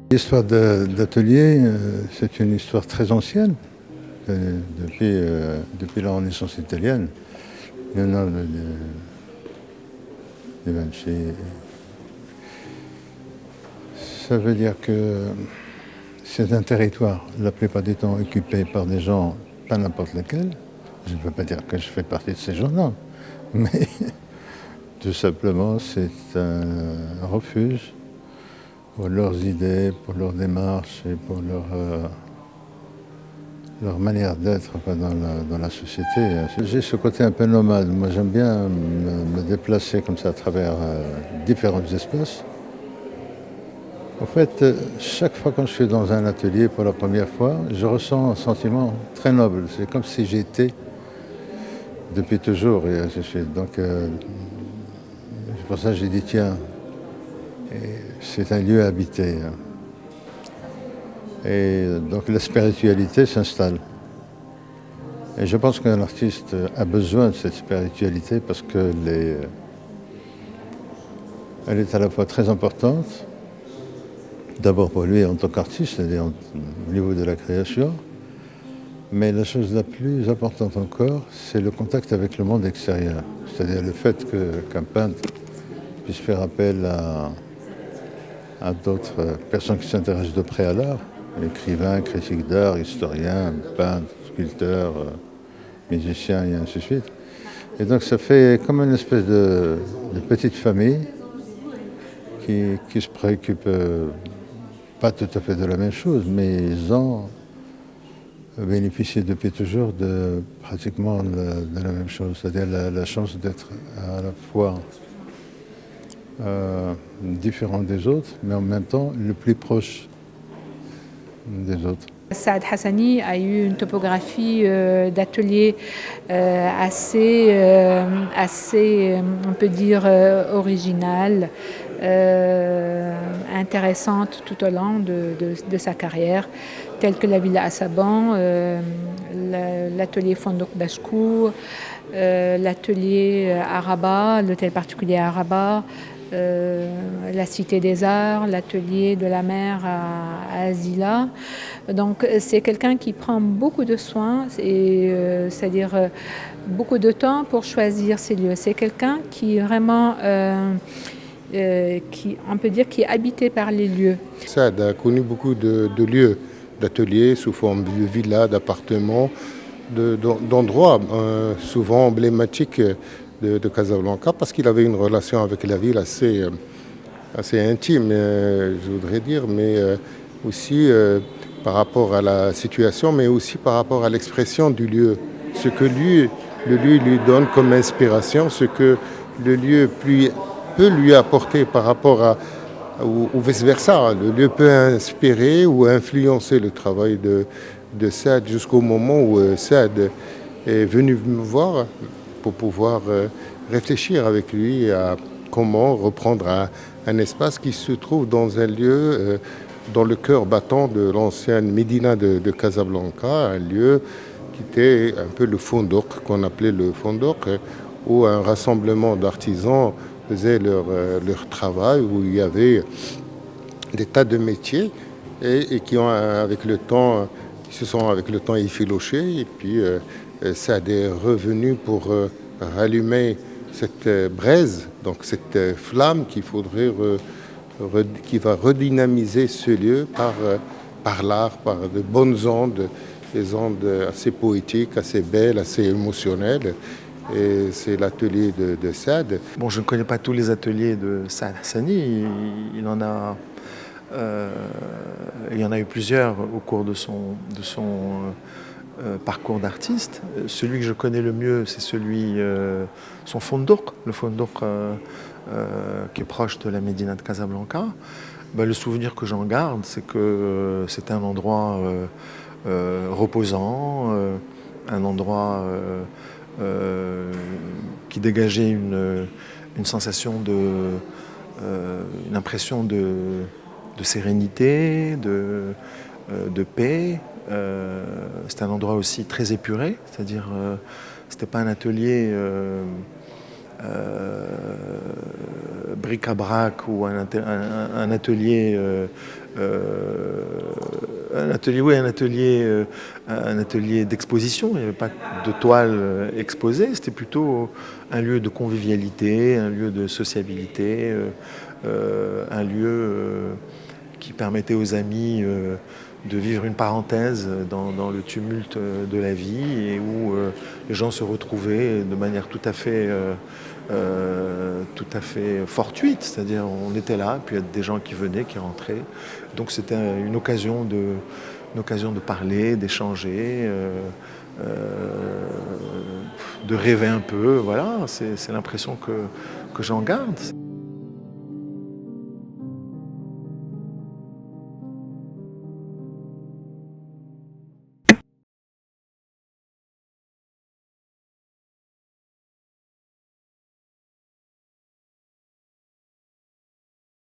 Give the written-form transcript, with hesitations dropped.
L'histoire d'atelier, c'est une histoire très ancienne, depuis la Renaissance italienne. Leonardo da Vinci. Ça veut dire que c'est un territoire, la plupart du temps, occupé par des gens, pas n'importe lesquels. Je ne veux pas dire que je fais partie de ces gens-là, mais tout simplement, c'est un refuge pour leurs idées, pour leur démarche et pour leur manière d'être dans la société. J'ai ce côté un peu nomade. Moi, j'aime bien me déplacer comme ça à travers différents espaces. En fait, chaque fois quand je suis dans un atelier pour la première fois, je ressens un sentiment très noble. C'est comme si j'étais depuis toujours. Et ainsi de suite. Donc, c'est pour ça que j'ai dit, tiens, c'est un lieu habité. Et donc la spiritualité s'installe. Et je pense qu'un artiste a besoin de cette spiritualité parce qu'elle est à la fois très importante, d'abord pour lui en tant qu'artiste, c'est-à-dire au niveau de la création, mais la chose la plus importante encore, c'est le contact avec le monde extérieur. C'est-à-dire le fait qu'un peintre puisse faire appel à d'autres personnes qui s'intéressent de près à l'art, écrivains, critiques d'art, historiens, peintres, sculpteurs, musiciens et ainsi de suite. Et donc ça fait comme une espèce de petite famille qui se préoccupe pas tout à fait de la même chose, mais ils ont bénéficié depuis toujours de pratiquement de la même chose, c'est-à-dire la chance d'être à la fois différent des autres, mais en même temps le plus proche des autres. Saad Hassani a eu une topographie d'atelier assez, on peut dire, originale, intéressante tout au long de sa carrière, telle que la Villa Assaban, l'atelier Fondok Bashkour, l'atelier Araba, l'hôtel particulier Araba, la Cité des Arts, l'atelier de la mer à Azila. Donc c'est quelqu'un qui prend beaucoup de soins, c'est-à-dire beaucoup de temps pour choisir ses lieux. C'est quelqu'un qui vraiment, on peut dire, qui est habité par les lieux. Saad a connu beaucoup de lieux, d'ateliers sous forme de villas, d'appartements, d'endroits souvent emblématiques de Casablanca parce qu'il avait une relation avec la ville assez intime, je voudrais dire, mais aussi par rapport à la situation, mais aussi par rapport à l'expression du lieu. Ce que le lieu lui donne comme inspiration, ce que le lieu peut lui apporter par rapport ou vice-versa. Le lieu peut inspirer ou influencer le travail de Saad jusqu'au moment où Saad est venu me voir pour pouvoir réfléchir avec lui à comment reprendre un espace qui se trouve dans un lieu, dans le cœur battant de l'ancienne Médina de Casablanca, un lieu qui était un peu le fondok, qu'on appelait le fondok, où un rassemblement d'artisans faisait leur travail, où il y avait des tas de métiers et qui ont avec le temps, qui se sont avec le temps effilochés. Et puis ça est revenu pour rallumer cette braise, donc cette flamme qui va redynamiser ce lieu par l'art, par de bonnes ondes, des ondes assez poétiques, assez belles, assez émotionnelles. Et c'est l'atelier de Saad. Bon, je ne connais pas tous les ateliers de Saad Hassani. Il y en a eu plusieurs au cours de son parcours d'artiste. Celui que je connais le mieux, c'est son Fondok, le Fondok qui est proche de la Médina de Casablanca. Le souvenir que j'en garde, c'est que c'était un endroit reposant, un endroit qui dégageait une sensation une impression de sérénité, de paix. C'était un endroit aussi très épuré, c'est-à-dire c'était pas un atelier bric-à-brac ou un atelier un atelier d'exposition. Il n'y avait pas de toile exposée, c'était plutôt un lieu de convivialité, un lieu de sociabilité, un lieu qui permettait aux amis de vivre une parenthèse dans le tumulte de la vie et où les gens se retrouvaient de manière tout à fait fortuite, c'est-à-dire on était là, puis il y a des gens qui venaient, qui rentraient. Donc c'était une occasion de parler, d'échanger, de rêver un peu. Voilà, c'est l'impression que j'en garde.